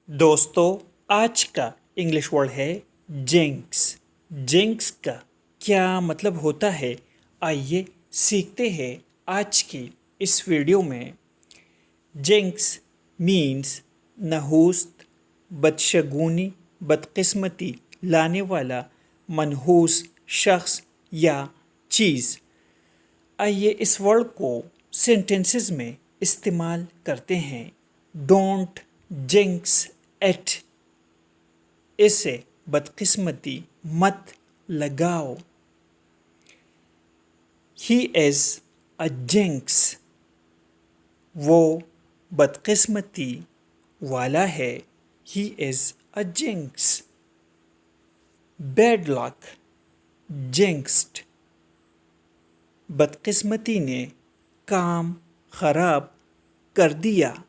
दोस्तों आज का इंग्लिश वर्ड है जिंक्स। जिंक्स का क्या मतलब होता है, आइए सीखते हैं आज की इस वीडियो में। जिंक्स मीन्स नहूस्त, बदशगुनी, बदकिस्मती लाने वाला मनहूस शख्स या चीज़। आइए इस वर्ड को सेंटेंसेस में इस्तेमाल करते हैं। डोंट जिंक्स एट, इसे बदकिस्मती मत लगाओ। ही इज़ अ जिंक्स, वो बदकिस्मती वाला है। He is a jinx. Bad luck, jinxed, बदकिस्मती ने काम खराब कर दिया।